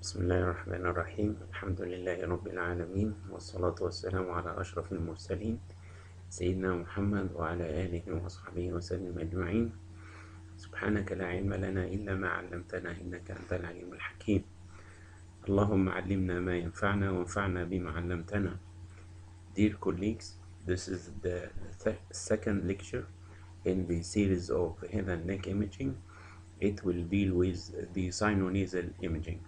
بسم الله الرحمن الرحيم. الحمد لله رب العالمين، والصلاة والسلام على أشرف المرسلين سيدنا محمد وعلى آله وصحبه وسلم أجمعين. سبحانك لا علم لنا إلا ما علمتنا إنك أنت العليم الحكيم. اللهم علمنا ما ينفعنا وانفعنا بما علمتنا. Dear colleagues, this is the second lecture in the series of head and neck imaging. It will deal with the sinonasal imaging.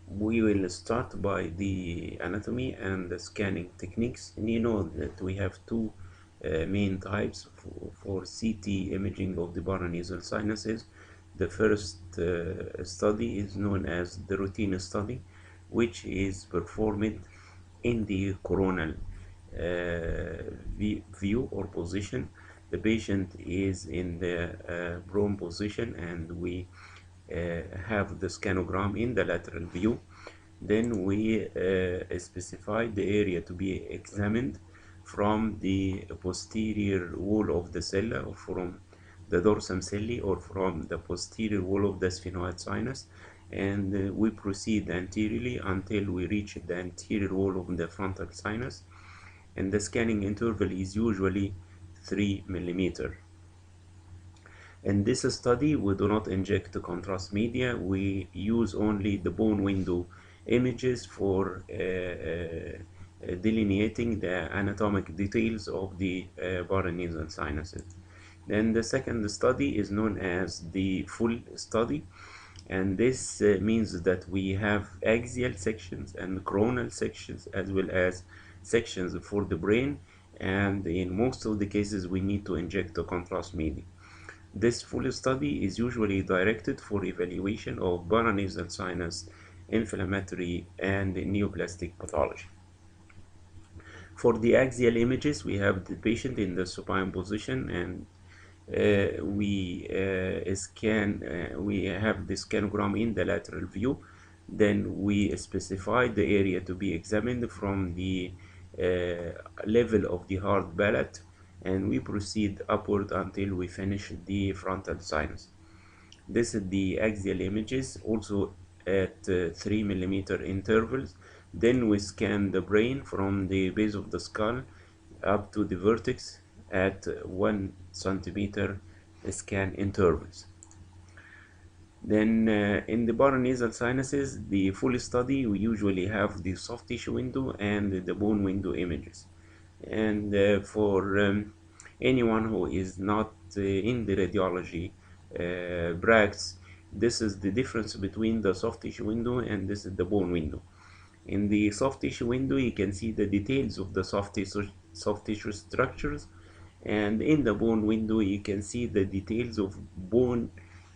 We will start by the anatomy and the scanning techniques. And you know that we have two main types for CT imaging of the paranasal sinuses. The first study is known as the routine study, which is performed in the coronal view or position. The patient is in the prone position, and we have the scanogram in the lateral view. Then we specify the area to be examined from the posterior wall of the cella, or from the dorsum celli, or from the posterior wall of the sphenoid sinus, and we proceed anteriorly until we reach the anterior wall of the frontal sinus, and the scanning interval is usually 3 millimeters. In this study, we do not inject the contrast media. We use only the bone window images for delineating the anatomic details of the paranasal sinuses. Then the second study is known as the full study, and this means that we have axial sections and coronal sections, as well as sections for the brain, and in most of the cases we need to inject the contrast media. This full study is usually directed for evaluation of paranasal sinus inflammatory and neoplastic pathology. For the axial images, we have the patient in the supine position, and we have the scanogram in the lateral view. Then we specify the area to be examined from the level of the hard palate, and we proceed upward until we finish the frontal sinus. This is the axial images, also at 3 millimeter intervals. Then we scan the brain from the base of the skull up to the vertex at 1 centimeter scan intervals. Then in the paranasal sinuses, the full study, we usually have the soft tissue window and the bone window images. And for anyone who is not in the radiology practice, this is the difference between the soft tissue window and this is the bone window. In the soft tissue window, you can see the details of the soft tissue structures, and in the bone window, you can see the details of bone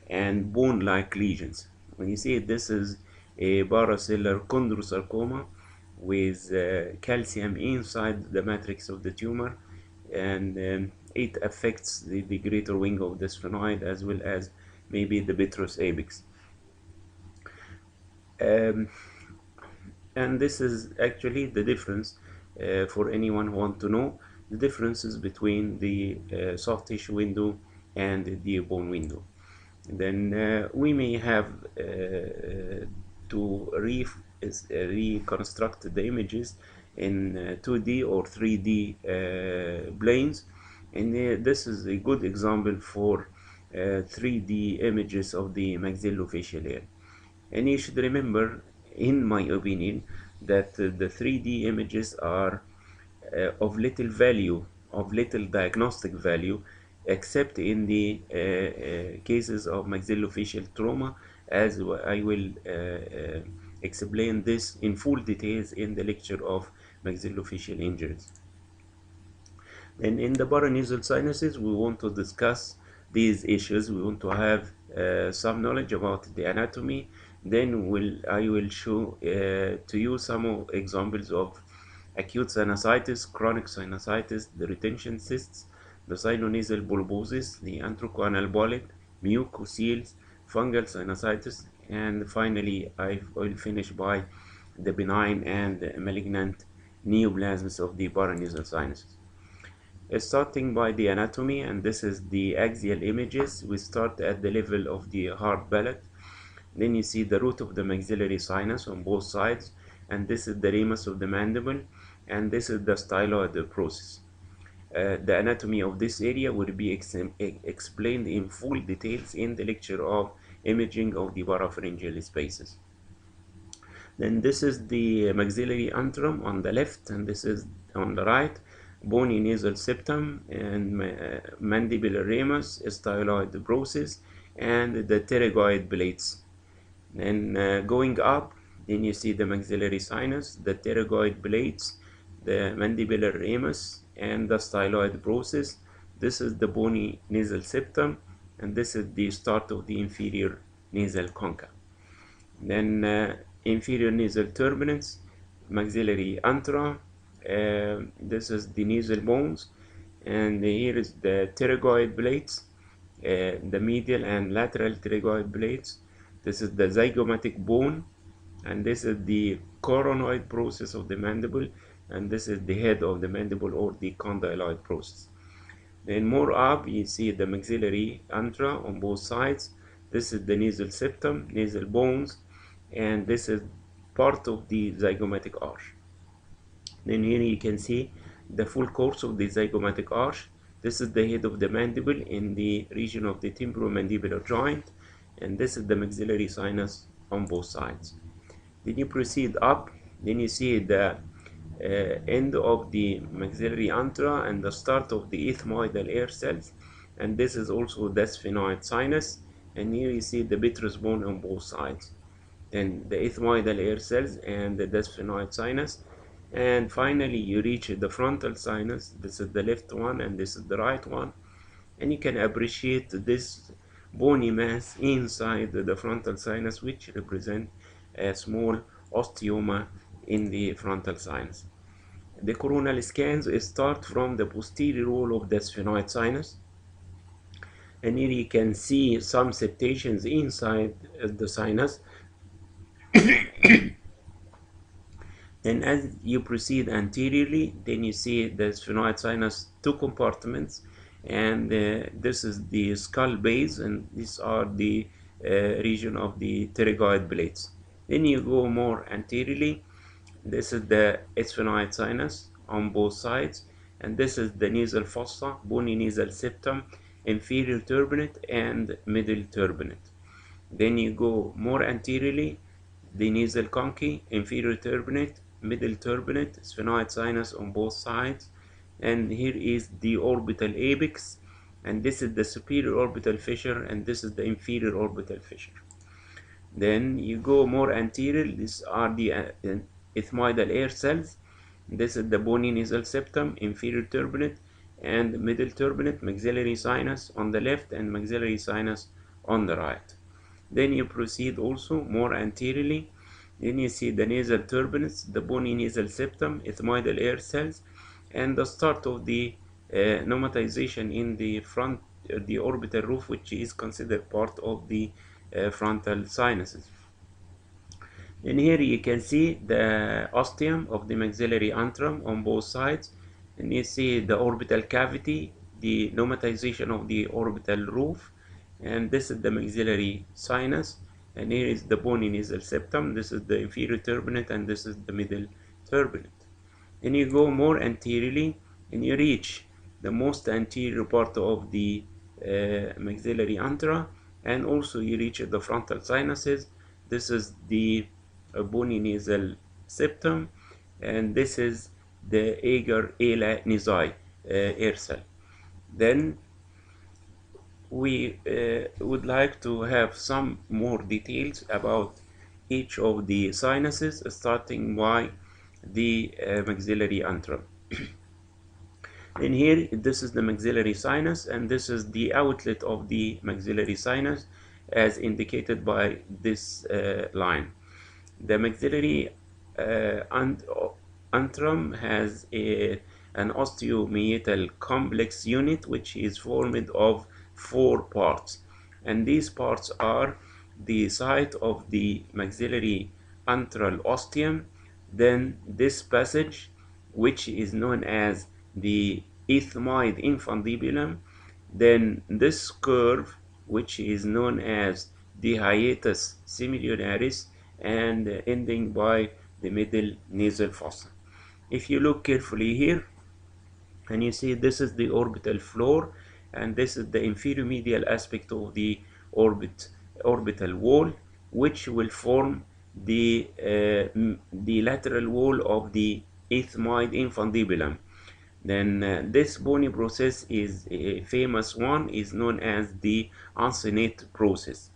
and bone-like lesions. When you see this is a paracellular chondrosarcoma with calcium inside the matrix of the tumor, and it affects the greater wing of the sphenoid, as well as maybe the petrous apex. And this is actually the difference for anyone who wants to know the differences between the soft tissue window and the bone window. Then we may have to reconstruct the images in 2D or 3D planes, and this is a good example for 3D images of the maxillofacial area. And you should remember, in my opinion, that the 3D images are of little value, of little diagnostic value, except in the cases of maxillofacial trauma, as I will explain this in full details in the lecture of maxillofacial injuries. And in the paranasal sinuses, we want to discuss these issues. We want to have some knowledge about the anatomy. Then I will show to you some examples of acute sinusitis, chronic sinusitis, the retention cysts, the sinonasal bulbosis, the antrochoanal polyp, mucoceles, fungal sinusitis, and finally I will finish by the benign and malignant neoplasms of the paranasal sinuses. Starting by the anatomy, and this is the axial images. We start at the level of the hard palate. Then you see the root of the maxillary sinus on both sides, and this is the ramus of the mandible, and this is the styloid process. The anatomy of this area will be explained in full details in the lecture of imaging of the parapharyngeal spaces. Then this is the maxillary antrum on the left, and this is on the right, bony nasal septum and mandibular ramus, styloid process, and the pterygoid blades. Then going up, then you see the maxillary sinus, the pterygoid blades, the mandibular ramus, and the styloid process. This is the bony nasal septum, and this is the start of the inferior nasal concha. Then inferior nasal turbinates, maxillary antrum. This is the nasal bones, and here is the pterygoid blades, the medial and lateral pterygoid blades. This is the zygomatic bone, and this is the coronoid process of the mandible, and this is the head of the mandible, or the condyloid process. Then more up, you see the maxillary antra on both sides. This is the nasal septum, nasal bones, and this is part of the zygomatic arch. Then here you can see the full course of the zygomatic arch. This is the head of the mandible in the region of the temporomandibular joint, and this is the maxillary sinus on both sides. Then you proceed up, then you see the end of the maxillary antra and the start of the ethmoidal air cells, and this is also the sphenoid sinus, and here you see the petrous bone on both sides. Then the ethmoidal air cells and the sphenoid sinus, and finally you reach the frontal sinus. This is the left one and this is the right one, and you can appreciate this bony mass inside the frontal sinus, which represent a small osteoma in the frontal sinus. The coronal scans start from the posterior wall of the sphenoid sinus, and here you can see some septations inside the sinus. And as you proceed anteriorly, then you see the sphenoid sinus two compartments, and this is the skull base, and these are the region of the pterygoid blades. Then you go more anteriorly, this is the sphenoid sinus on both sides, and this is the nasal fossa, bony nasal septum, inferior turbinate and middle turbinate. Then you go more anteriorly, the nasal conchae, inferior turbinate, middle turbinate, sphenoid sinus on both sides, and here is the orbital apex, and this is the superior orbital fissure, and this is the inferior orbital fissure. Then you go more anterior, these are the ethmoidal air cells. This is the bony nasal septum, inferior turbinate and middle turbinate, maxillary sinus on the left and maxillary sinus on the right. Then you proceed also more anteriorly, then you see the nasal turbinates, the bony nasal septum, ethmoidal air cells, and the start of the pneumatization in the front, the orbital roof, which is considered part of the frontal sinuses. And here you can see the ostium of the maxillary antrum on both sides, and you see the orbital cavity, the pneumatization of the orbital roof, and this is the maxillary sinus, and here is the bony nasal septum. This is the inferior turbinate, and this is the middle turbinate. And you go more anteriorly, and you reach the most anterior part of the maxillary antra, and also you reach the frontal sinuses. This is the bony nasal septum, and this is the agar ala nasi air cell. Then we would like to have some more details about each of the sinuses, starting by the maxillary antrum. And here, this is the maxillary sinus, and this is the outlet of the maxillary sinus as indicated by this line. The maxillary antrum has an osteomeatal complex unit, which is formed of 4 parts, and these parts are the site of the maxillary antral ostium, then this passage, which is known as the ethmoid infundibulum, then this curve, which is known as the hiatus semilunaris, and ending by the middle nasal fossa. If you look carefully here, and you see this is the orbital floor, and this is the inferior medial aspect of the orbital wall, which will form the lateral wall of the ethmoid infundibulum. Then this bony process is a famous one, is known as the uncinate process.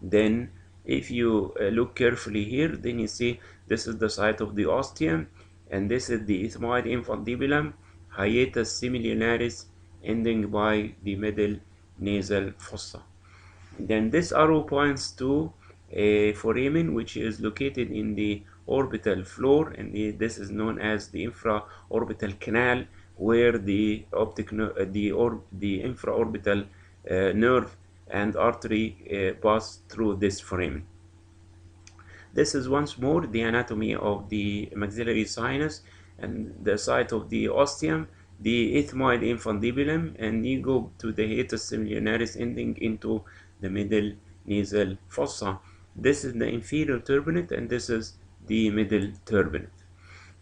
Then if you look carefully here, then you see this is the site of the ostium, and this is the ethmoid infundibulum, hiatus semilunaris, ending by the middle nasal fossa. Then this arrow points to a foramen which is located in the orbital floor, and this is known as the infraorbital canal, where the infraorbital nerve and artery pass through this foramen. This is once more the anatomy of the maxillary sinus, and the site of the ostium, the ethmoid infundibulum, and you go to the hiatus semilunaris, ending into the middle nasal fossa. This is the inferior turbinate, and this is the middle turbinate.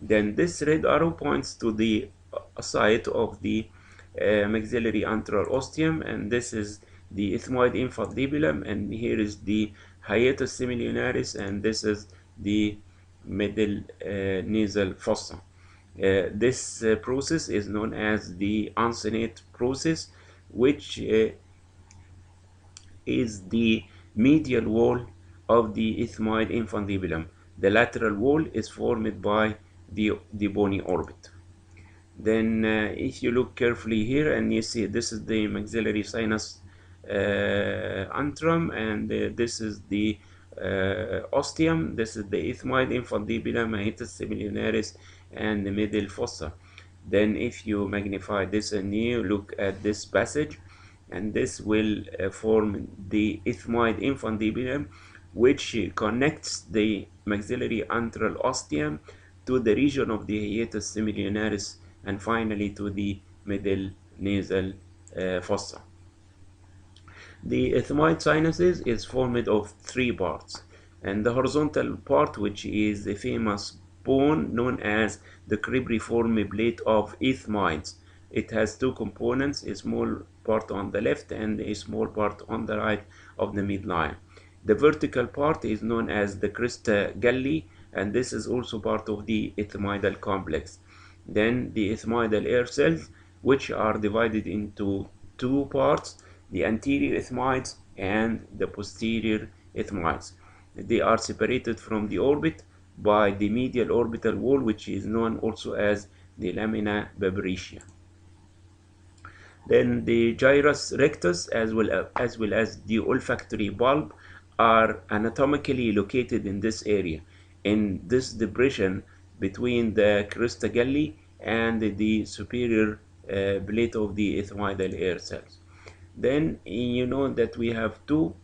Then this red arrow points to the site of the maxillary antral ostium, and this is the ethmoid infundibulum, and here is the hiatus semilunaris, and this is the middle nasal fossa. This process is known as the uncinate process, which is the medial wall of the ethmoid infundibulum. The lateral wall is formed by the bony orbit. Then if you look carefully here, and you see this is the maxillary sinus antrum, and this is the ostium, this is the ethmoid infundibulum, hiatus semilunaris, and the middle fossa. Then if you magnify this and you look at this passage, and this will form the ethmoid infundibulum, which connects the maxillary antral ostium to the region of the hiatus semilunaris, and finally to the middle nasal fossa. The ethmoid sinuses is formed of three parts, and the horizontal part, which is the famous bone known as the cribriform plate of ethmoids. It has two components, a small part on the left and a small part on the right of the midline. The vertical part is known as the crista galli, and this is also part of the ethmoidal complex. Then the ethmoidal air cells, which are divided into two parts, the anterior ethmoids and the posterior ethmoids. They are separated from the orbit by the medial orbital wall, which is known also as the lamina babricia. Then the gyrus rectus, as well as the olfactory bulb, are anatomically located in this area, in this depression between the crista galli and the superior plate of the ethmoidal air cells. Then you know that we have two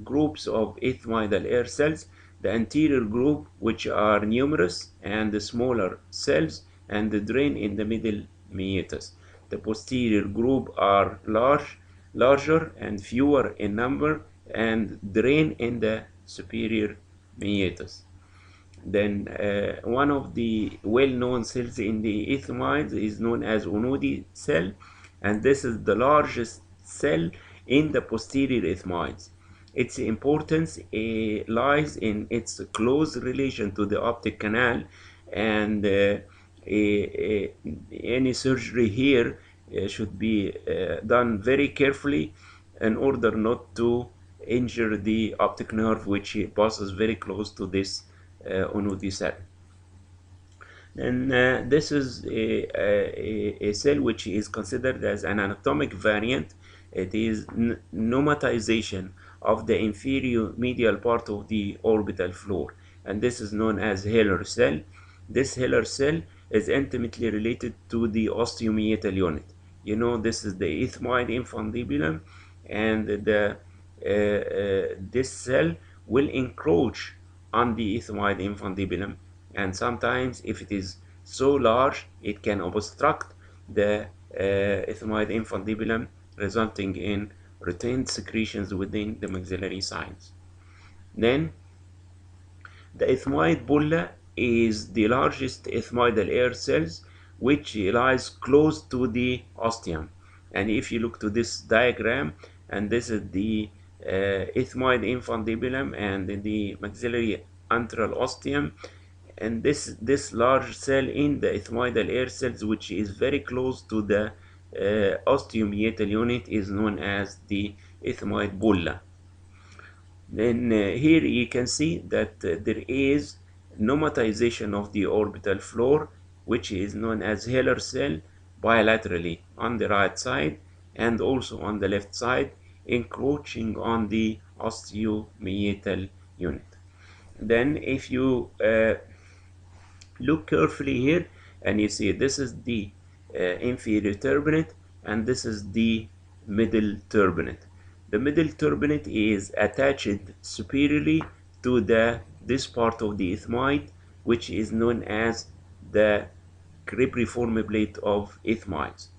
groups of ethmoidal air cells: the anterior group, which are numerous and the smaller cells, and the drain in the middle meatus. The posterior group are larger and fewer in number, and drain in the superior meatus. Then one of the well-known cells in the ethmoids is known as Unodi cell, and this is the largest cell in the posterior ethmoids. Its importance lies in its close relation to the optic canal, and any surgery here should be done very carefully in order not to injure the optic nerve, which passes very close to this Unodi cell. And this is a cell which is considered as an anatomic variant. It is pneumatization of the inferior medial part of the orbital floor, and this is known as Heller cell. This Heller cell is intimately related to the osteomeatal unit. You know, this is the ethmoid infundibulum, and this cell will encroach on the ethmoid infundibulum, and sometimes if it is so large, it can obstruct the ethmoid infundibulum, resulting in retained secretions within the maxillary sinus. Then the ethmoid bulla is the largest ethmoidal air cells which lies close to the ostium. And if you look to this diagram, and this is the ethmoid infundibulum and the maxillary antral ostium, and this large cell in the ethmoidal air cells, which is very close to the osteomeatal unit, is known as the ethmoid bulla. Then here you can see that there is pneumatization of the orbital floor, which is known as Heller cell, bilaterally on the right side and also on the left side, encroaching on the osteomeatal unit. Then if you look carefully here, and you see this is the inferior turbinate and this is the middle turbinate. The middle turbinate is attached superiorly to this part of the ethmoid, which is known as the cribriform plate of ethmoids.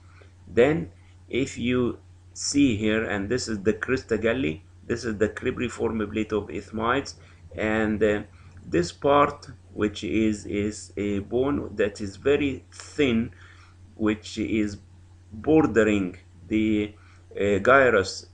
Then if you see here, and this is the crista galli, this is the cribriform plate of ethmoids, and this part, which is a bone that is very thin, which is bordering the gyrus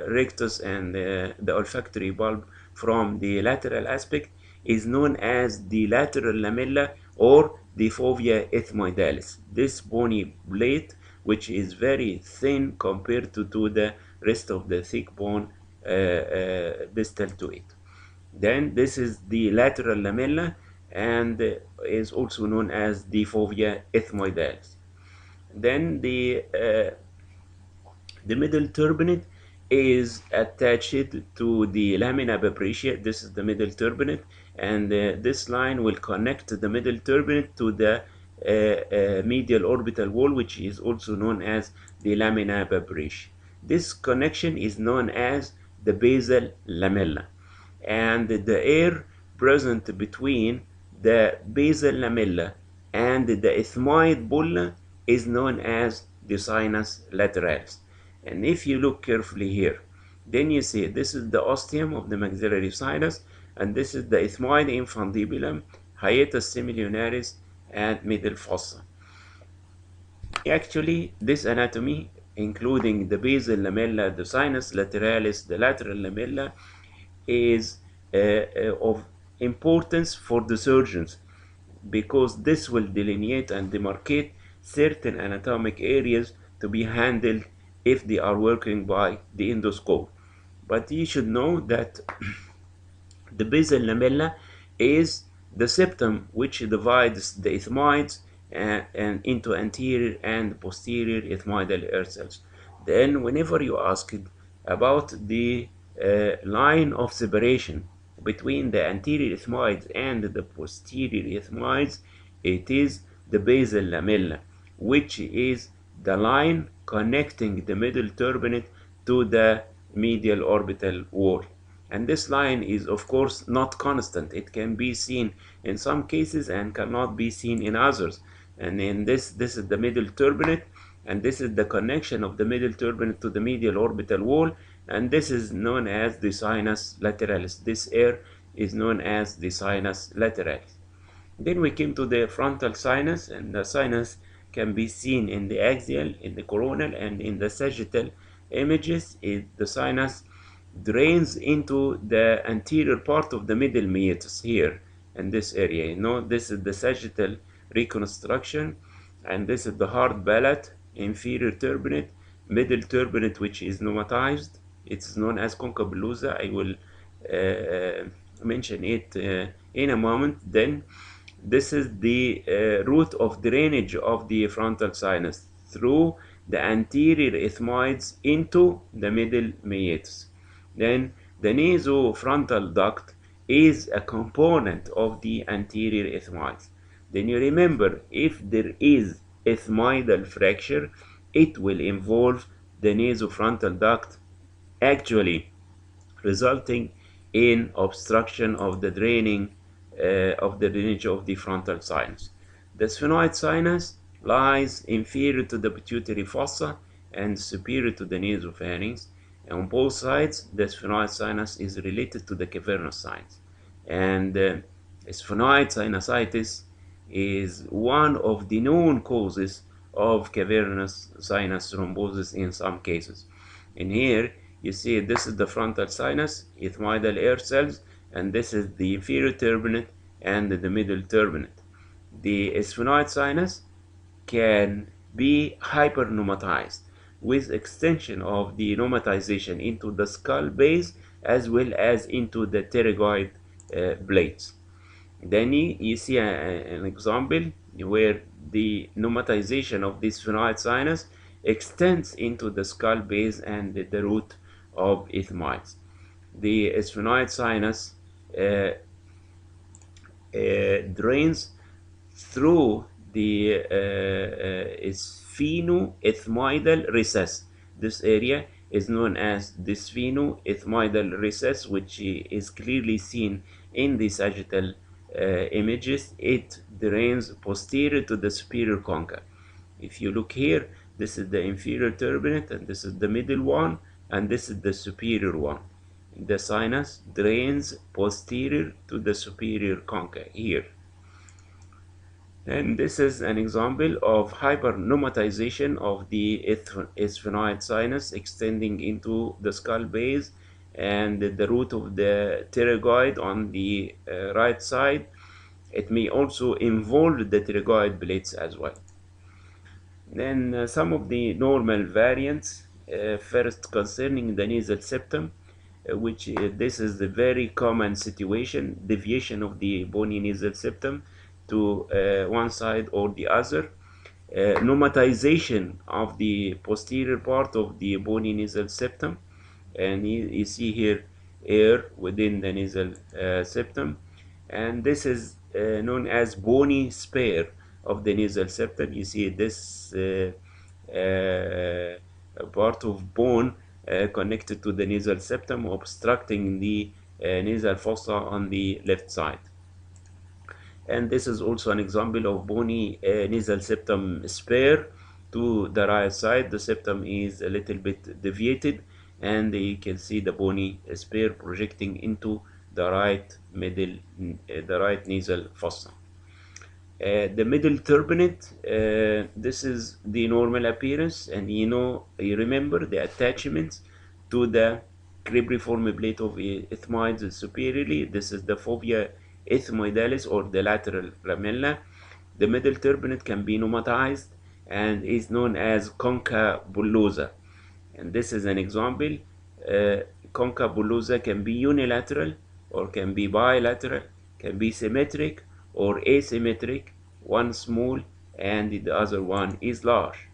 rectus and the olfactory bulb from the lateral aspect, is known as the lateral lamella or the fovea ethmoidalis. This bony plate, which is very thin compared to the rest of the thick bone distal to it. Then this is the lateral lamella and is also known as the fovea ethmoidalis. Then the middle turbinate is attached to the lamina papricia. This is the middle turbinate, and this line will connect the middle turbinate to the medial orbital wall, which is also known as the lamina papricia. This connection is known as the basal lamella, and the air present between the basal lamella and the ethmoid bulla is known as the sinus lateralis. And if you look carefully here, then you see this is the ostium of the maxillary sinus, and this is the ethmoid infundibulum, hiatus semilunaris, and middle fossa. Actually, this anatomy, including the basal lamella, the sinus lateralis, the lateral lamella, is of importance for the surgeons, because this will delineate and demarcate certain anatomic areas to be handled if they are working by the endoscope. But you should know that the basal lamella is the septum which divides the ethmoids and into anterior and posterior ethmoidal air cells. Then whenever you ask about the line of separation between the anterior ethmoids and the posterior ethmoids, it is the basal lamella, which is the line connecting the middle turbinate to the medial orbital wall. And this line is of course not constant. It can be seen in some cases and cannot be seen in others. And in this is the middle turbinate, and this is the connection of the middle turbinate to the medial orbital wall, and this is known as the sinus lateralis. This air is known as the sinus lateralis. Then we came to the frontal sinus, and the sinus can be seen in the axial, in the coronal, and in the sagittal images. The sinus drains into the anterior part of the middle meatus here in this area. This is the sagittal reconstruction, and this is the hard palate, inferior turbinate, middle turbinate, which is pneumatized. It's known as concavullosa. I will mention it in a moment. Then this is the route of drainage of the frontal sinus through the anterior ethmoids into the middle meatus. Then the nasofrontal duct is a component of the anterior ethmoids. Then you remember, if there is ethmoidal fracture, it will involve the nasofrontal duct, actually resulting in obstruction of the drainage of the frontal sinus. The sphenoid sinus lies inferior to the pituitary fossa and superior to the nasopharynx, On both sides, the sphenoid sinus is related to the cavernous sinus. And sphenoid sinusitis is one of the known causes of cavernous sinus thrombosis in some cases. And here you see this is the frontal sinus, ethmoidal air cells, and this is the inferior turbinate and the middle turbinate. The sphenoid sinus can be hyperpneumatized with extension of the pneumatization into the skull base as well as into the pterygoid blades. Then you see an example where the pneumatization of this sphenoid sinus extends into the skull base and the root of ethmoids. The sphenoid sinus drains through the sphenoethmoidal recess. This area is known as the sphenoethmoidal recess, which is clearly seen in the sagittal images. It drains posterior to the superior concha. If you look here, this is the inferior turbinate, and this is the middle one, and this is the superior one. The sinus drains posterior to the superior concha here. And this is an example of hyperpneumatization of the sphenoid sinus extending into the skull base and the root of the pterygoid on the right side. It may also involve the pterygoid blades as well. Then some of the normal variants, first concerning the nasal septum, which this is the very common situation, deviation of the bony nasal septum to one side or the other, pneumatization of the posterior part of the bony nasal septum, and you see here air within the nasal septum, and this is known as bony spare of the nasal septum. You see this part of bone connected to the nasal septum obstructing the nasal fossa on the left side. And this is also an example of bony nasal septum spare to the right side. The septum is a little bit deviated, and you can see the bony spare projecting into the right nasal fossa. The middle turbinate, this is the normal appearance, and you remember the attachments to the cribriform plate of ethmoids superiorly. This is the fovea ethmoidalis or the lateral lamella. The middle turbinate can be pneumatized and is known as concha bullosa. And this is an example. Concha bullosa can be unilateral or can be bilateral, can be symmetric or asymmetric, one small and the other one is large.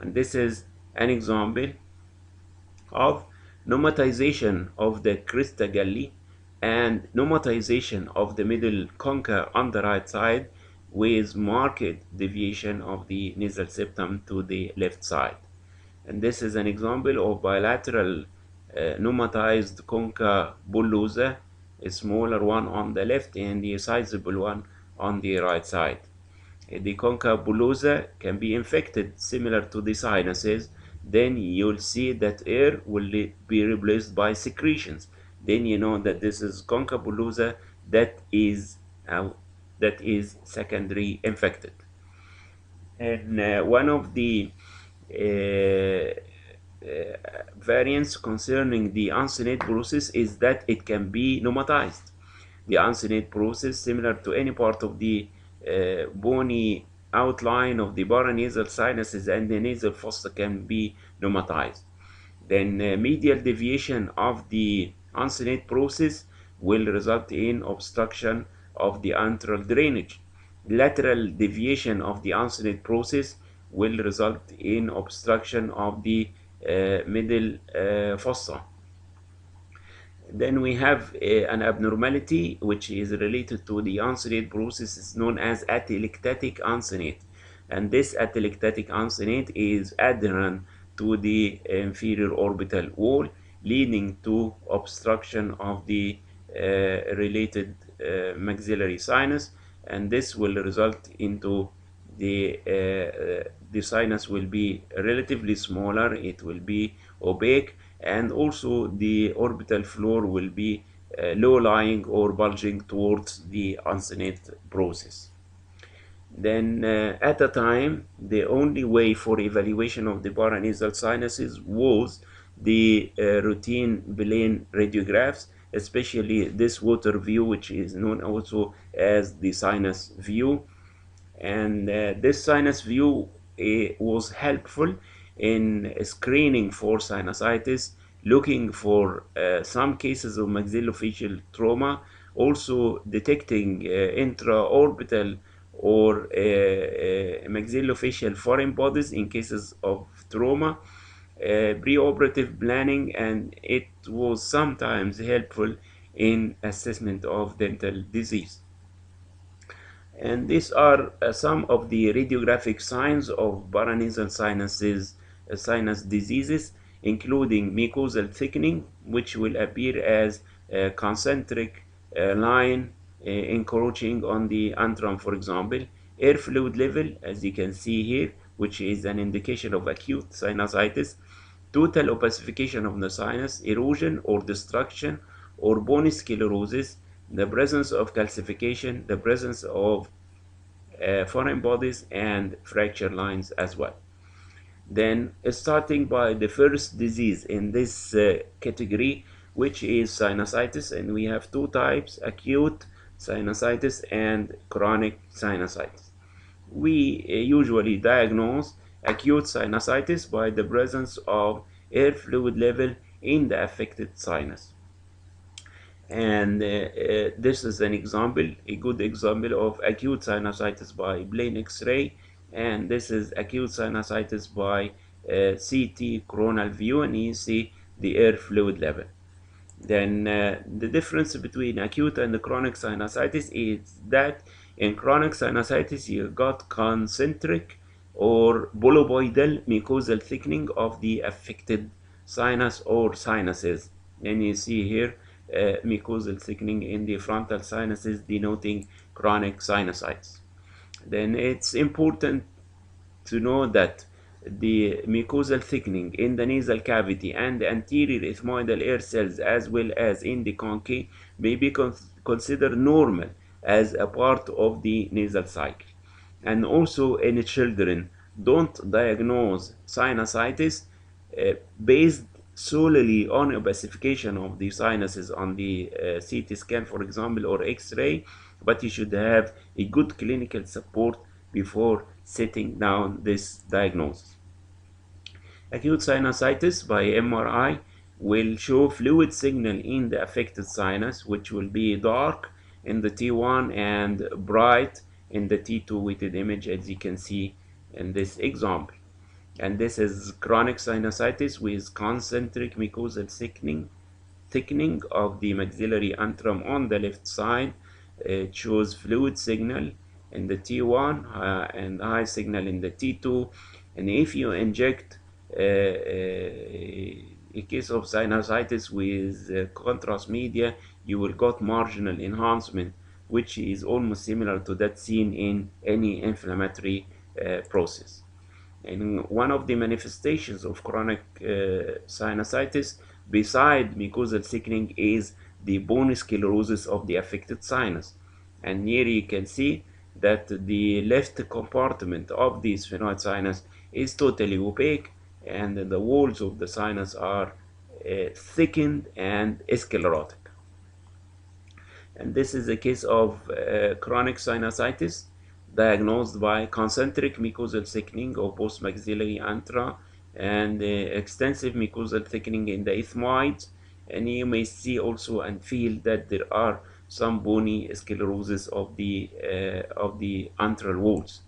And this is an example of pneumatization of the crista galli and pneumatization of the middle concha on the right side with marked deviation of the nasal septum to the left side. And this is an example of bilateral pneumatized concha bullosa, a smaller one on the left and the sizable one on the right side. The concha bullosa can be infected similar to the sinuses. Then you'll see that air will be replaced by secretions. Then you know that this is concha bullosa that is secondary infected. And one of the variants concerning the uncinate process is that it can be pneumatized. The uncinate process, similar to any part of the bony outline of the paranasal sinuses and the nasal fossa, can be pneumatized. Then medial deviation of the uncinate process will result in obstruction of the antral drainage. Lateral deviation of the uncinate process will result in obstruction of the middle fossa. Then we have an abnormality which is related to the uncinate process, is known as atelectatic uncinate. And this atelectatic uncinate is adherent to the inferior orbital wall, leading to obstruction of the related maxillary sinus, and this will result into the sinus will be relatively smaller, it will be opaque, and also the orbital floor will be low-lying or bulging towards the uncinate process. Then at the time, the only way for evaluation of the paranasal sinuses was the routine plane radiographs, especially this water view, which is known also as the sinus view. And this sinus view was helpful in screening for sinusitis, looking for some cases of maxillofacial trauma, also detecting intraorbital or maxillofacial foreign bodies in cases of trauma, preoperative planning, and it was sometimes helpful in assessment of dental disease. And these are some of the radiographic signs of paranasal sinus diseases, including mucosal thickening, which will appear as a concentric line encroaching on the antrum, for example. Air fluid level, as you can see here, which is an indication of acute sinusitis. Total opacification of the sinus, erosion or destruction, or bony sclerosis, the presence of calcification, the presence of foreign bodies, and fracture lines as well. Then starting by the first disease in this category, which is sinusitis, and we have two types: acute sinusitis and chronic sinusitis. We usually diagnose acute sinusitis by the presence of air fluid level in the affected sinus. And this is an example, a good example of acute sinusitis by plain X-ray, and this is acute sinusitis by CT coronal view, and you see the air fluid level. Then the difference between acute and chronic sinusitis is that in chronic sinusitis you got concentric or boloboidal mucosal thickening of the affected sinus or sinuses. And you see here mucosal thickening in the frontal sinuses, denoting chronic sinusitis. Then it's important to know that the mucosal thickening in the nasal cavity and the anterior ethmoidal air cells, as well as in the concha, may be considered normal as a part of the nasal cycle. And also in children, don't diagnose sinusitis based solely on opacification of the sinuses on the CT scan, for example, or X-ray, but you should have a good clinical support before setting down this diagnosis. Acute sinusitis by MRI will show fluid signal in the affected sinus, which will be dark in the T1 and bright in the T2 weighted image, as you can see in this example. And this is chronic sinusitis with concentric mucosal thickening of the maxillary antrum on the left side. It shows fluid signal in the T1 and high signal in the T2. And if you inject a case of sinusitis with contrast media, you will get marginal enhancement, which is almost similar to that seen in any inflammatory process. And one of the manifestations of chronic sinusitis, beside mucosal thickening, is the bony sclerosis of the affected sinus. And here you can see that the left compartment of the sphenoid sinus is totally opaque, and the walls of the sinus are thickened and sclerotic. And this is a case of chronic sinusitis diagnosed by concentric mucosal thickening of both maxillary antra and extensive mucosal thickening in the ethmoids. And you may see also and feel that there are some bony sclerosis of the antral walls.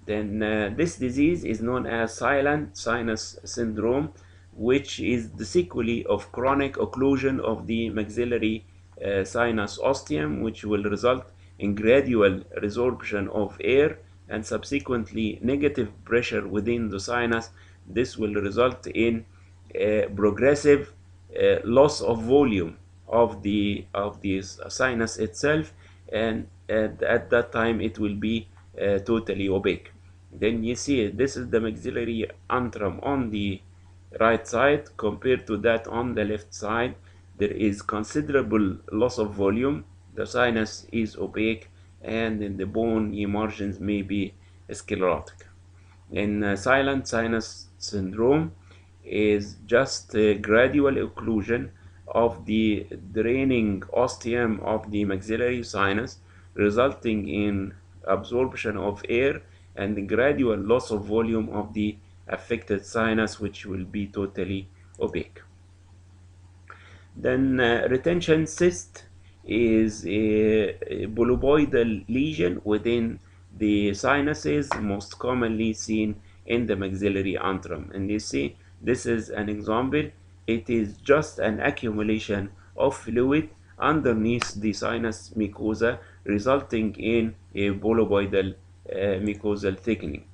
Then this disease is known as silent sinus syndrome, which is the sequelae of chronic occlusion of the maxillary sinus ostium, which will result in gradual resorption of air and subsequently negative pressure within the sinus. This will result in progressive loss of volume of the sinus itself, and at that time it will be totally opaque. Then you see this is the maxillary antrum on the right side compared to that on the left side, there is considerable loss of volume. The sinus is opaque, and in the bony margins may be sclerotic. In silent sinus syndrome is just a gradual occlusion of the draining ostium of the maxillary sinus, resulting in absorption of air and gradual loss of volume of the affected sinus, which will be totally opaque. Then retention cyst is a bulboidal lesion within the sinuses, most commonly seen in the maxillary antrum. And you see, this is an example. It is just an accumulation of fluid underneath the sinus mucosa, resulting in a bulboidal mucosal thickening.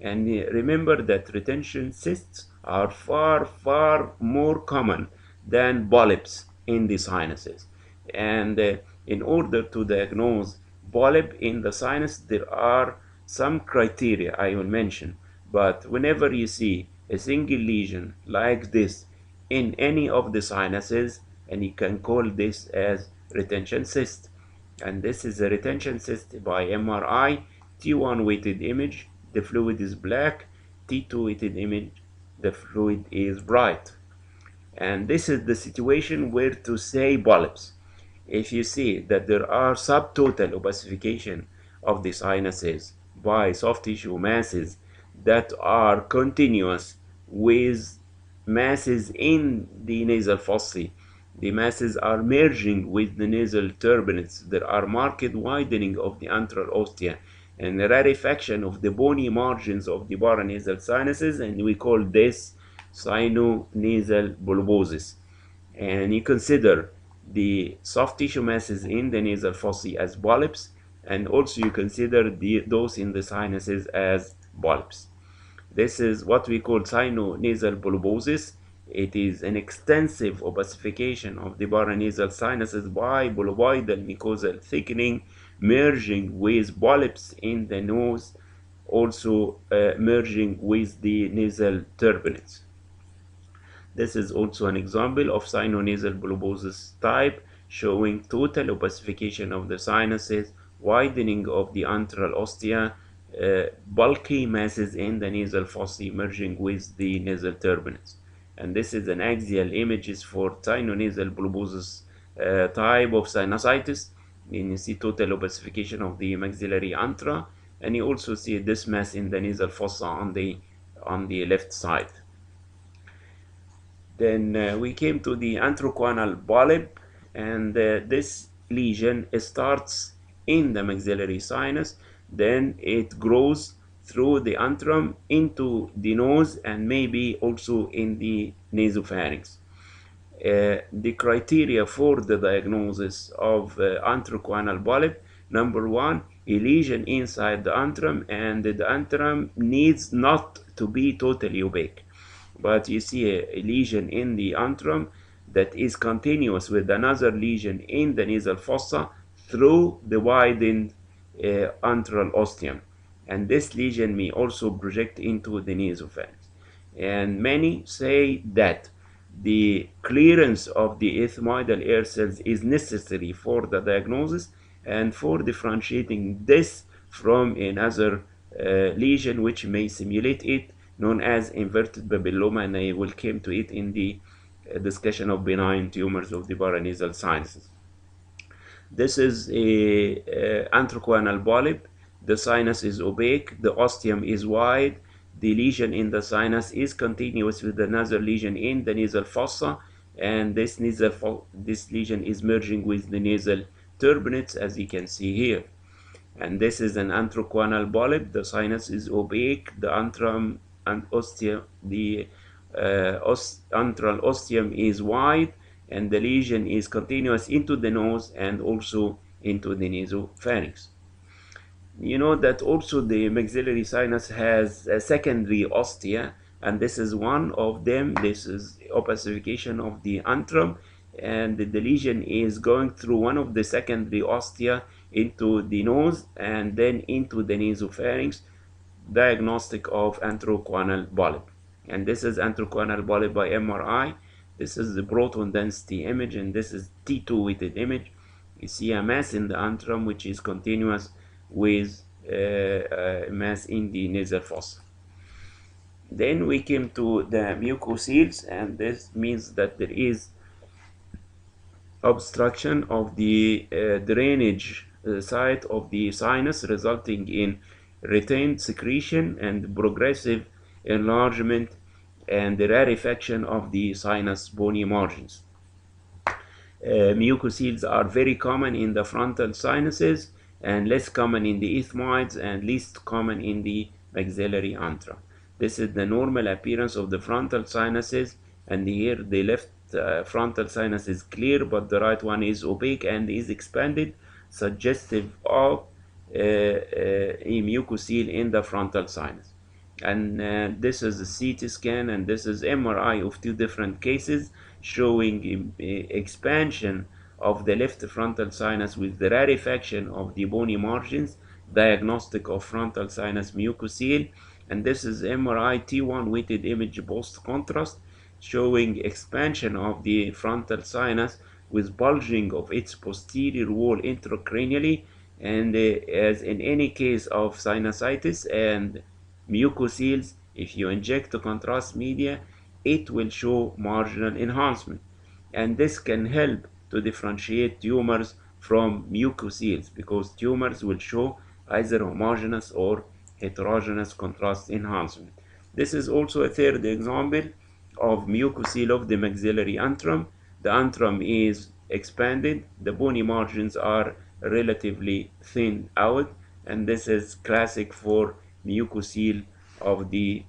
And remember that retention cysts are far more common than polyps in the sinuses. And in order to diagnose polyp in the sinus, there are some criteria I will mention. But whenever you see a single lesion like this in any of the sinuses, and you can call this as retention cyst. And this is a retention cyst by MRI, T1 weighted image, the fluid is black, T2 weighted image, the fluid is bright. And this is the situation where to say polyps. If you see that there are subtotal opacification of the sinuses by soft tissue masses that are continuous with masses in the nasal fossae, the masses are merging with the nasal turbinates, there are marked widening of the antral ostia and rarefaction of the bony margins of the paranasal sinuses, and we call this sinonasal bulbosis. And you consider the soft tissue masses in the nasal fossae as polyps, and also you consider those in the sinuses as polyps. This is what we call sinonasal bulbosis. It is an extensive opacification of the paranasal sinuses by bulboidal mucosal thickening, merging with polyps in the nose, also merging with the nasal turbinates. This is also an example of sinonasal bulbosis type, showing total opacification of the sinuses, widening of the antral ostia, bulky masses in the nasal fossae merging with the nasal turbinates. And this is an axial images for sinonasal bulbosis type of sinusitis. And you see total opacification of the maxillary antra, and you also see this mass in the nasal fossa on the left side. Then we came to the antroquanal polyp, and this lesion starts in the maxillary sinus, then it grows through the antrum into the nose and maybe also in the nasopharynx. The criteria for the diagnosis of antroquanal polyp: number one, a lesion inside the antrum, and the antrum needs not to be totally opaque, but you see a lesion in the antrum that is continuous with another lesion in the nasal fossa through the widened antral ostium, and this lesion may also project into the nasopharynx. And many say that the clearance of the ethmoidal air cells is necessary for the diagnosis and for differentiating this from another lesion which may simulate it, known as inverted papilloma, and I will come to it in the discussion of benign tumors of the paranasal sinuses. This is a antroquanal polyp. The sinus is opaque, the ostium is wide, the lesion in the sinus is continuous with another lesion in the nasal fossa, and this lesion is merging with the nasal turbinates, as you can see here. And this is an antroquanal polyp. The sinus is opaque, the antrum and ostium, the antral ostium is wide, and the lesion is continuous into the nose and also into the nasopharynx. You know that also the maxillary sinus has a secondary ostia, and this is one of them. This is opacification of the antrum, and the lesion is going through one of the secondary ostia into the nose and then into the nasopharynx. Diagnostic of antroquanal polyp. and this is antroconal polyp by MRI. This is the proton density image, and this is T2 weighted image. You see a mass in the antrum which is continuous with mass in the nasal fossa. Then we came to the mucoceles, and this means that there is obstruction of the drainage site of the sinus, resulting in retained secretion and progressive enlargement and the rarefaction of the sinus bony margins. Mucoceles are very common in the frontal sinuses and less common in the ethmoids and least common in the maxillary antrum. This is the normal appearance of the frontal sinuses, and here the left frontal sinus is clear, but the right one is opaque and is expanded, suggestive of a mucocele in the frontal sinus. And this is a CT scan, and this is MRI of two different cases showing expansion of the left frontal sinus with the rarefaction of the bony margins, diagnostic of frontal sinus mucocele. And this is MRI T1 weighted image post contrast showing expansion of the frontal sinus with bulging of its posterior wall intracranially, and as in any case of sinusitis and mucoceles, if you inject the contrast media, it will show marginal enhancement, and this can help to differentiate tumors from mucoceles, because tumors will show either homogeneous or heterogeneous contrast enhancement. This is also a third example of mucocele of the maxillary antrum. The antrum is expanded, the bony margins are relatively thin out, and this is classic for mucocele of the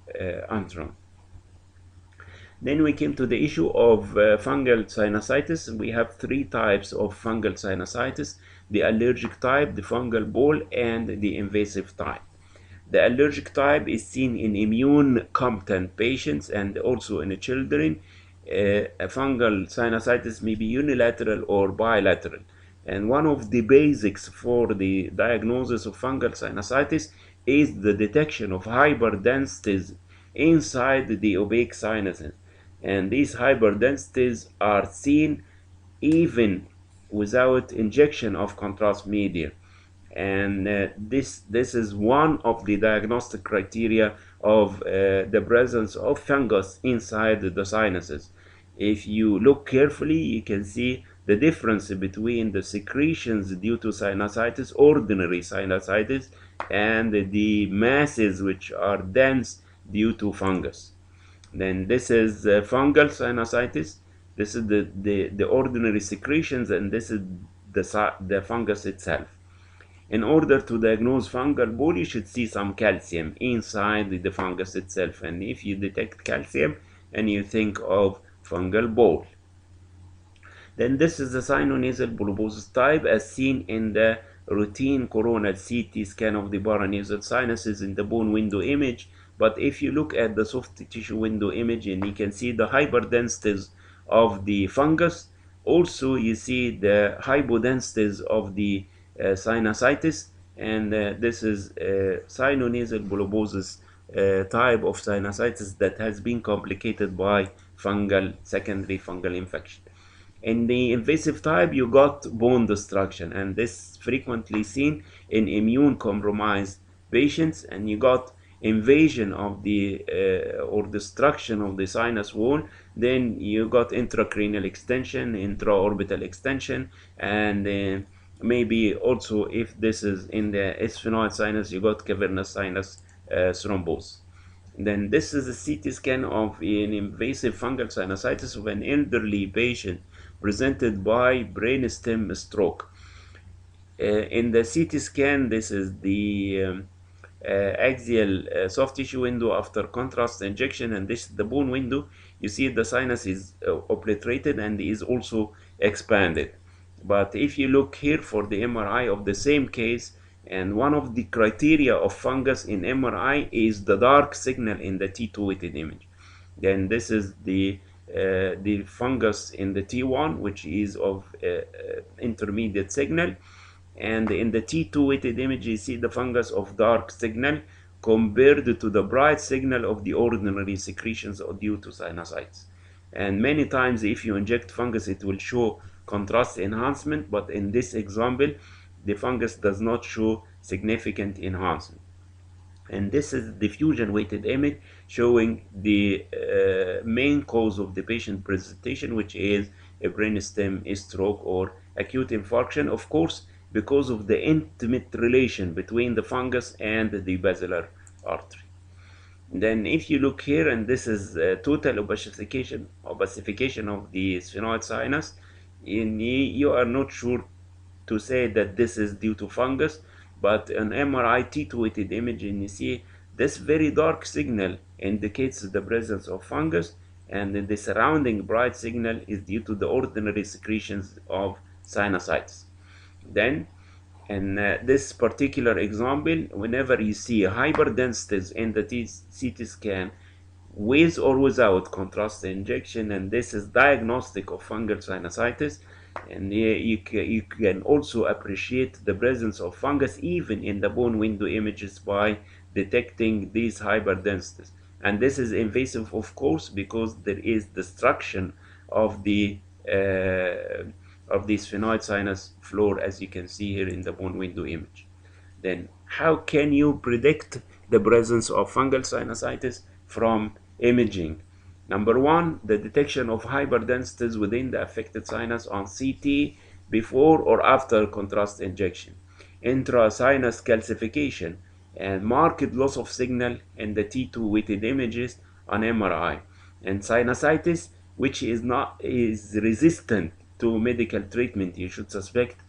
antrum. Then we came to the issue of fungal sinusitis. We have three types of fungal sinusitis: the allergic type, the fungal boil, and the invasive type. The allergic type is seen in immune competent patients and also in children. A fungal sinusitis may be unilateral or bilateral. And one of the basics for the diagnosis of fungal sinusitis is the detection of hyperdensities inside the opaque sinuses. And these hyperdensities are seen even without injection of contrast media. And this is one of the diagnostic criteria of the presence of fungus inside the sinuses. If you look carefully, you can see the difference between the secretions due to sinusitis, ordinary sinusitis, and the masses which are dense due to fungus. Then this is fungal sinusitis. This is the ordinary secretions, and this is the fungus itself. In order to diagnose fungal boil, you should see some calcium inside the fungus itself. And if you detect calcium, and you think of fungal boil. Then this is the sinonasal bulbosus type as seen in the routine coronal CT scan of the paranasal sinuses in the bone window image. But if you look at the soft tissue window image, and you can see the hyperdensities of the fungus, also you see the hypodensities of the sinusitis, and this is sinonasal bulbosus type of sinusitis that has been complicated by secondary fungal infection. In the invasive type, you got bone destruction, and this frequently seen in immune compromised patients, and you got invasion of the or destruction of the sinus wall. Then you got intracranial extension, intraorbital extension, and maybe also, if this is in the sphenoid sinus, you got cavernous sinus thrombose. Then this is a CT scan of an invasive fungal sinusitis of an elderly patient presented by brainstem stroke. In the CT scan, this is the axial soft tissue window after contrast injection, and this is the bone window. You see the sinus is obliterated and is also expanded. But if you look here for the MRI of the same case, and one of the criteria of fungus in MRI is the dark signal in the T2 weighted image. Then this is the fungus in the T1, which is of intermediate signal, and in the T2 weighted image you see the fungus of dark signal compared to the bright signal of the ordinary secretions due to sinusitis. And many times if you inject fungus, it will show contrast enhancement, but in this example, the fungus does not show significant enhancement. And this is diffusion weighted image showing the main cause of the patient presentation, which is a brainstem stroke or acute infarction, of course, because of the intimate relation between the fungus and the basilar artery. Then if you look here, and this is total opacification of the sphenoid sinus, you are not sure to say that this is due to fungus, but an MRI T2 weighted image, and you see this very dark signal indicates the presence of fungus, and the surrounding bright signal is due to the ordinary secretions of sinusitis. Then in this particular example, whenever you see hyperdensities in the CT scan with or without contrast injection, and this is diagnostic of fungal sinusitis, and you can also appreciate the presence of fungus even in the bone window images by detecting these hyperdensities. And this is invasive, of course, because there is destruction of the sphenoid sinus floor, as you can see here in the bone window image. Then how can you predict the presence of fungal sinusitis from imaging? Number one, the detection of hyperdensities within the affected sinus on CT before or after contrast injection. Intrasinus calcification and marked loss of signal in the T2 weighted images on MRI. And sinusitis, which is resistant to medical treatment, you should suspect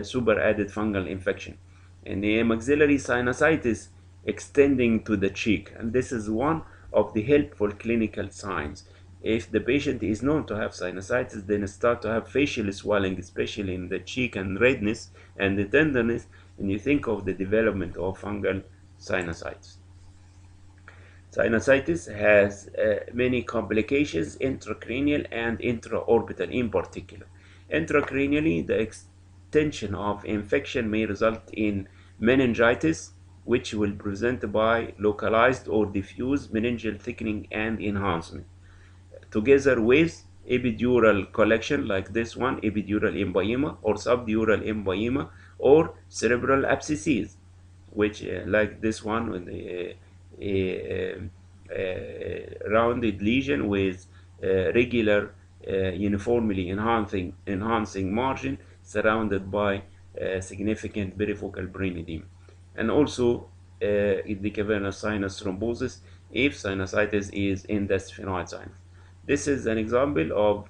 super added fungal infection. And the maxillary sinusitis extending to the cheek, and this is one of the helpful clinical signs. If the patient is known to have sinusitis, then start to have facial swelling, especially in the cheek, and redness and the tenderness, and you think of the development of fungal sinusitis. Sinusitis has many complications, intracranial and intraorbital in particular. Intracranially, the extension of infection may result in meningitis, which will present by localized or diffuse meningeal thickening and enhancement, together with epidural collection like this one, epidural emboyema, or subdural emboyema, or cerebral abscesses, which like this one with a rounded lesion with regular uniformly enhancing margin surrounded by significant perifocal brain edema, and also the cavernous sinus thrombosis if sinusitis is in the sphenoid sinus. This is an example of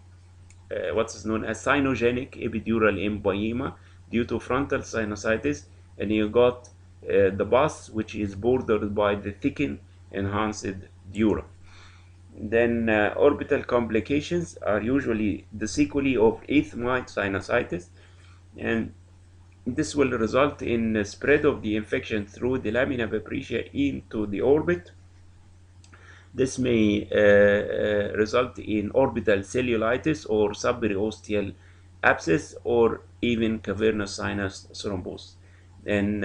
what is known as sinogenic epidural emboyema due to frontal sinusitis, and you got the pus, which is bordered by the thickened enhanced dura. Then orbital complications are usually the sequelae of ethmoid sinusitis, and this will result in spread of the infection through the lamina papyracea into the orbit. This may result in orbital cellulitis or subperiosteal abscess or even cavernous sinus thrombosis. And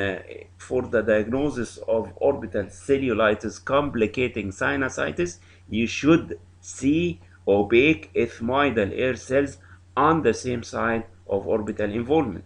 for the diagnosis of orbital cellulitis complicating sinusitis, you should see opaque ethmoidal air cells on the same side of orbital involvement.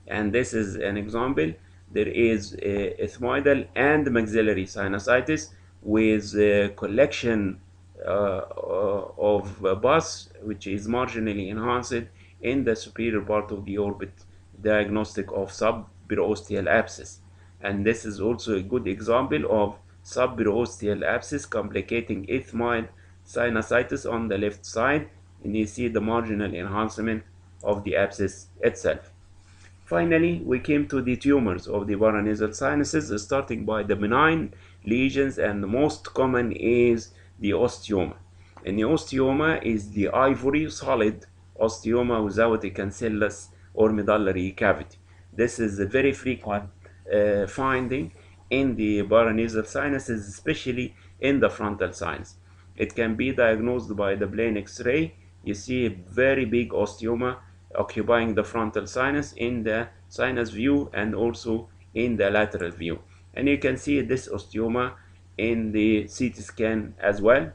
And this is an example. There is ethmoidal and maxillary sinusitis with collection of pus, which is marginally enhanced in the superior part of the orbit, diagnostic of subperiosteal abscess. And this is also a good example of subperiosteal abscess complicating ethmoid sinusitis on the left side, and you see the marginal enhancement of the abscess itself. Finally, we came to the tumors of the paranasal sinuses, starting by the benign lesions, and the most common is the osteoma. And the osteoma is the ivory solid osteoma without a cancellous or medullary cavity. This is a very frequent finding in the paranasal sinuses, especially in the frontal sinus. It can be diagnosed by the plain X-ray. You see a very big osteoma occupying the frontal sinus in the sinus view and also in the lateral view. And you can see this osteoma in the CT scan as well.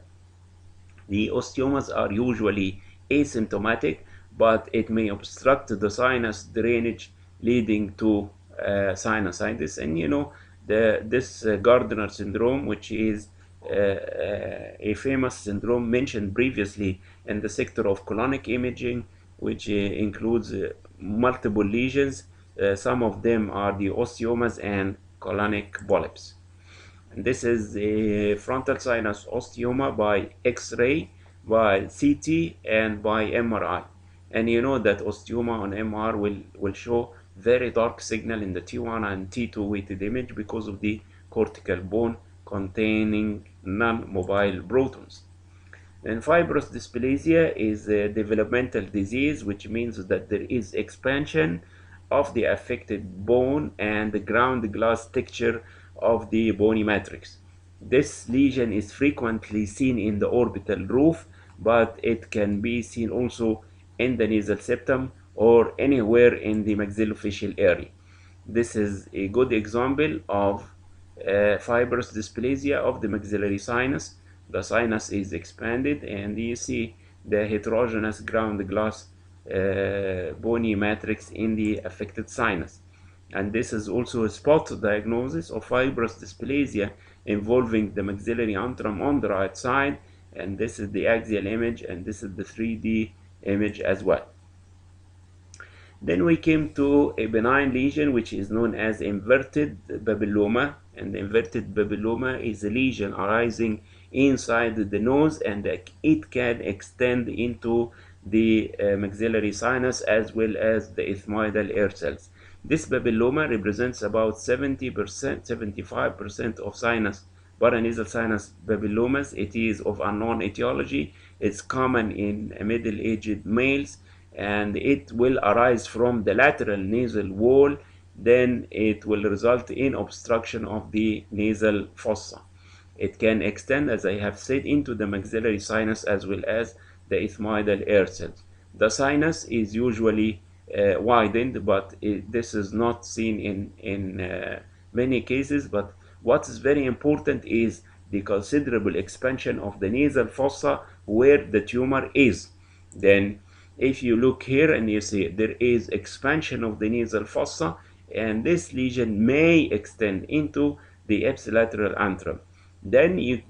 The osteomas are usually asymptomatic, but it may obstruct the sinus drainage, leading to sinusitis. And you know, this Gardner syndrome, which is a famous syndrome mentioned previously in the sector of colonic imaging, which includes multiple lesions. Some of them are the osteomas and colonic polyps. And this is a frontal sinus osteoma by X-ray, by CT, and by MRI. And you know that osteoma on MR will show very dark signal in the T1 and T2 weighted image because of the cortical bone containing non-mobile protons. And fibrous dysplasia is a developmental disease, which means that there is expansion of the affected bone and the ground glass texture of the bony matrix. This lesion is frequently seen in the orbital roof, but it can be seen also in the nasal septum or anywhere in the maxillofacial area. This is a good example of fibrous dysplasia of the maxillary sinus. The sinus is expanded, and you see the heterogeneous ground glass bony matrix in the affected sinus. And this is also a spot diagnosis of fibrous dysplasia involving the maxillary antrum on the right side. And this is the axial image, and this is the 3D image as well. Then we came to a benign lesion which is known as inverted papilloma. And inverted papilloma is a lesion arising inside the nose, and it can extend into the maxillary sinus as well as the ethmoidal air cells. This papilloma represents about 70%, 75% of sinus, paranasal sinus papillomas. It is of unknown etiology. It's common in middle-aged males, and it will arise from the lateral nasal wall. Then it will result in obstruction of the nasal fossa. It can extend, as I have said, into the maxillary sinus as well as the ethmoidal air cells. The sinus is usually widened, but this is not seen in many cases. But what is very important is the considerable expansion of the nasal fossa where the tumor is. Then if you look here and you see there is expansion of the nasal fossa, and this lesion may extend into the ipsilateral antrum. Then it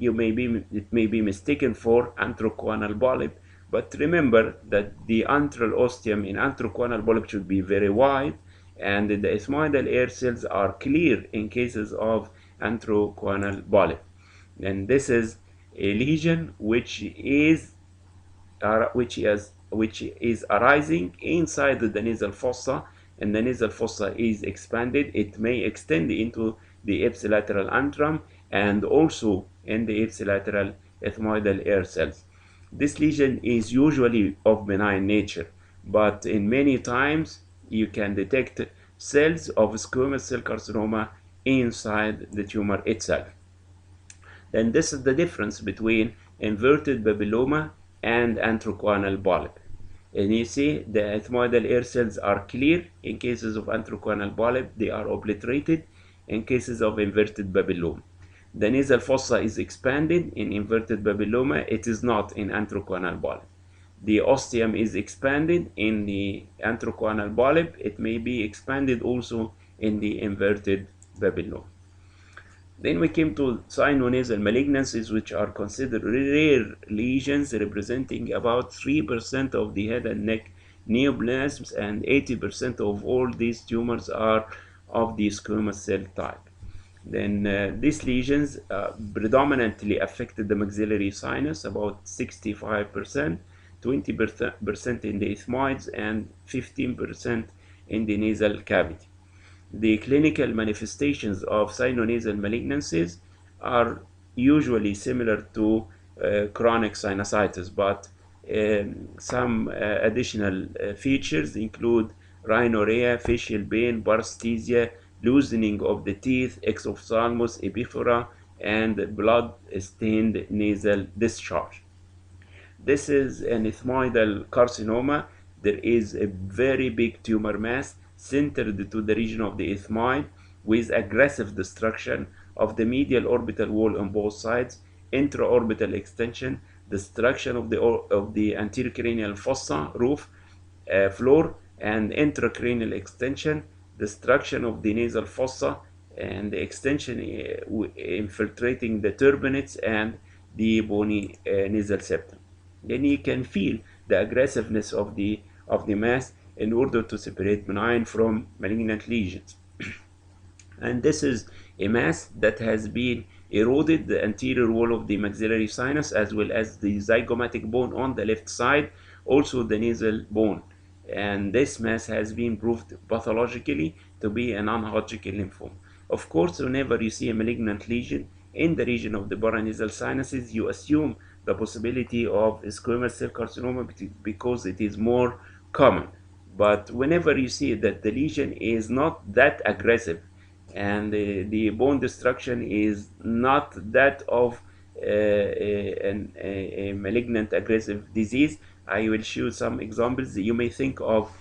may be mistaken for antrochoanal polyp, but remember that the antral ostium in antrochoanal polyp should be very wide, and the ethmoidal air cells are clear in cases of antrochoanal polyp. And this is a lesion which is arising inside the nasal fossa, and the nasal fossa is expanded. It may extend into the ipsilateral antrum and also in the ipsilateral ethmoidal air cells. This lesion is usually of benign nature, but in many times you can detect cells of squamous cell carcinoma inside the tumor itself. Then this is the difference between inverted papilloma and antrochoanal polyp. And you see the ethmoidal air cells are clear in cases of antrochoanal polyp. They are obliterated in cases of inverted papilloma. The nasal fossa is expanded in inverted papilloma. It is not in antrochoanal polyp. The ostium is expanded in the antrochoanal polyp. It may be expanded also in the inverted papilloma. Then we came to sinonasal malignancies, which are considered rare lesions representing about 3% of the head and neck neoplasms, and 80% of all these tumors are of the squamous cell type. Then these lesions predominantly affected the maxillary sinus, about 65%, 20% in the ethmoids, and 15% in the nasal cavity. The clinical manifestations of sinonasal malignancies are usually similar to chronic sinusitis, but some additional features include rhinorrhea, facial pain, paresthesia, loosening of the teeth, exophthalmos, epiphora, and blood-stained nasal discharge. This is an ethmoidal carcinoma. There is a very big tumor mass centered to the region of the ethmoid, with aggressive destruction of the medial orbital wall on both sides, intraorbital extension, destruction of the anterior cranial fossa roof, floor, and intracranial extension, destruction of the nasal fossa, and the extension infiltrating the turbinates and the bony nasal septum. Then you can feel the aggressiveness of the mass in order to separate benign from malignant lesions. And this is a mass that has been eroded the anterior wall of the maxillary sinus as well as the zygomatic bone on the left side, also the nasal bone. And this mass has been proved pathologically to be a non-Hodgkin lymphoma. Of course, whenever you see a malignant lesion in the region of the paranasal sinuses, you assume the possibility of squamous cell carcinoma because it is more common. But whenever you see that the lesion is not that aggressive and the bone destruction is not that of a malignant aggressive disease, I will show some examples you may think of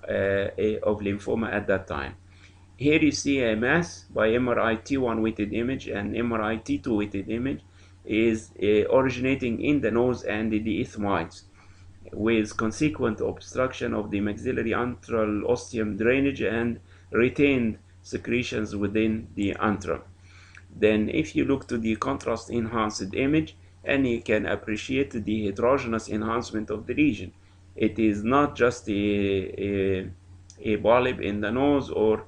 lymphoma at that time. Here you see a mass by MRI T1 weighted image and MRI T2 weighted image is originating in the nose and the ethmoids, with consequent obstruction of the maxillary antral ostium drainage and retained secretions within the antrum. Then if you look to the contrast enhanced image, and you can appreciate the heterogeneous enhancement of the lesion. It is not just a polyp in the nose or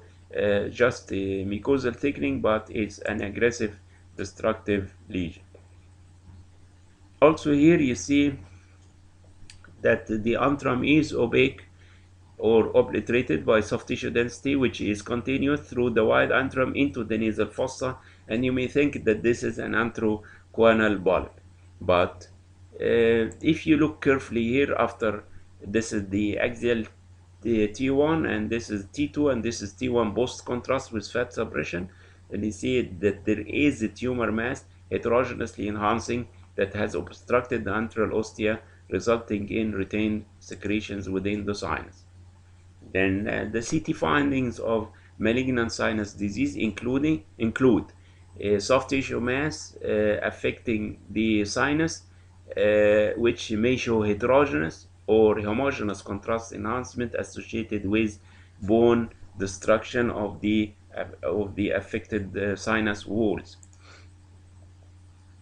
just a mucosal thickening, but it's an aggressive destructive lesion. Also here you see that the antrum is opaque or obliterated by soft tissue density, which is continuous through the wide antrum into the nasal fossa, and you may think that this is an antrochoanal polyp. But if you look carefully here, after this is the axial T1 and this is T2 and this is T1 post contrast with fat suppression, and you see that there is a tumor mass heterogeneously enhancing that has obstructed the antral ostia, resulting in retained secretions within the sinus. Then the CT findings of malignant sinus disease include a soft tissue mass affecting the sinus, which may show heterogeneous or homogeneous contrast enhancement associated with bone destruction of the affected sinus walls.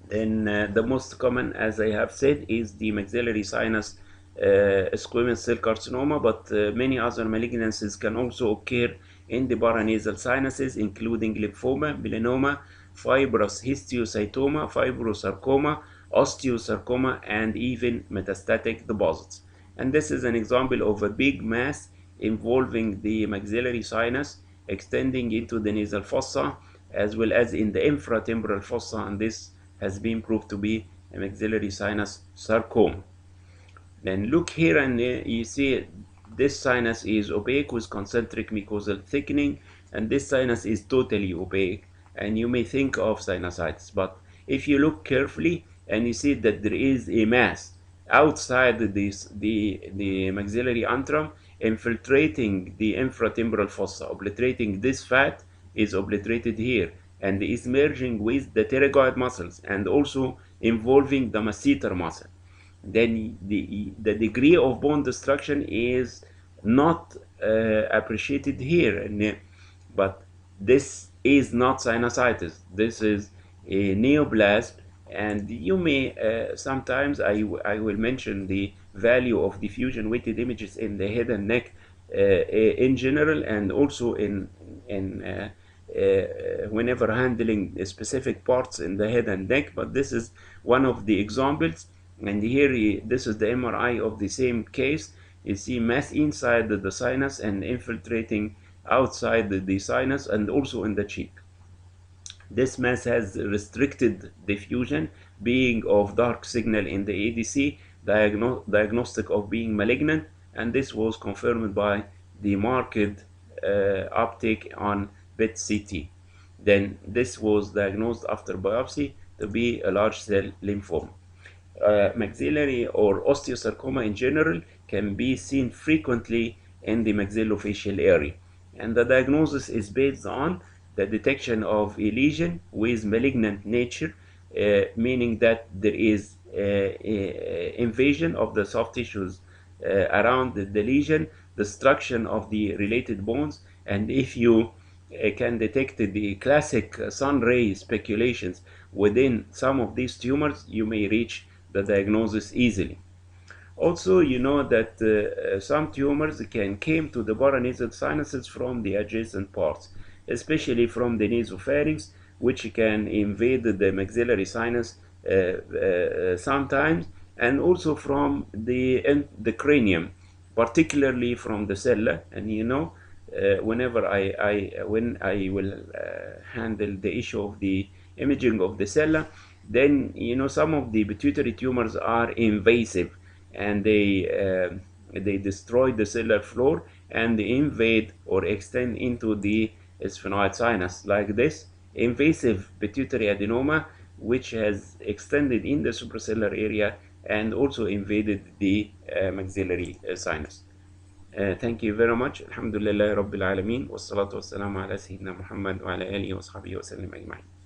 Then the most common, as I have said, is the maxillary sinus squamous cell carcinoma, but many other malignancies can also occur in the paranasal sinuses, including lymphoma, melanoma, fibrous histiocytoma, fibrosarcoma, osteosarcoma, and even metastatic deposits. And this is an example of a big mass involving the maxillary sinus extending into the nasal fossa as well as in the infratemporal fossa, and this has been proved to be a maxillary sinus sarcoma. Then look here and you see this sinus is opaque with concentric mucosal thickening, and this sinus is totally opaque, and you may think of sinusitis. But if you look carefully and you see that there is a mass outside the maxillary antrum infiltrating the infratemporal fossa, obliterating this fat is obliterated here and is merging with the pterygoid muscles and also involving the masseter muscle. Then the degree of bone destruction is not appreciated here, but this is not sinusitis. This is a neoplasm, and you may sometimes I will mention the value of diffusion weighted images in the head and neck in general, and also in whenever handling specific parts in the head and neck, but this is one of the examples. And here this is the MRI of the same case. You see mass inside the sinus and infiltrating outside the sinus and also in the cheek. This mass has restricted diffusion, being of dark signal in the ADC, diagnostic of being malignant, and this was confirmed by the marked uptake on PET CT. Then this was diagnosed after biopsy to be a large cell lymphoma. Maxillary or osteosarcoma in general can be seen frequently in the maxillofacial area, and the diagnosis is based on the detection of a lesion with malignant nature, meaning that there is invasion of the soft tissues around the lesion, destruction of the related bones, and if you can detect the classic sun ray speculations within some of these tumors, you may reach the diagnosis easily. Also, you know that some tumors can come to the paranasal sinuses from the adjacent parts, especially from the nasopharynx, which can invade the maxillary sinus sometimes, and also from the cranium, particularly from the sella. And you know, whenever when I will handle the issue of the imaging of the sella, then you know some of the pituitary tumors are invasive, and they destroy the cellular floor and they invade or extend into the sphenoid sinus, like this invasive pituitary adenoma, which has extended in the suprasellar area and also invaded the maxillary sinus. Thank you very much. Alhamdulillah Rabbil Alameen. Wassalatu wassalamu ala Sayyidina Muhammad wa ala alihi wa sahbihi wa sallam ajma'in.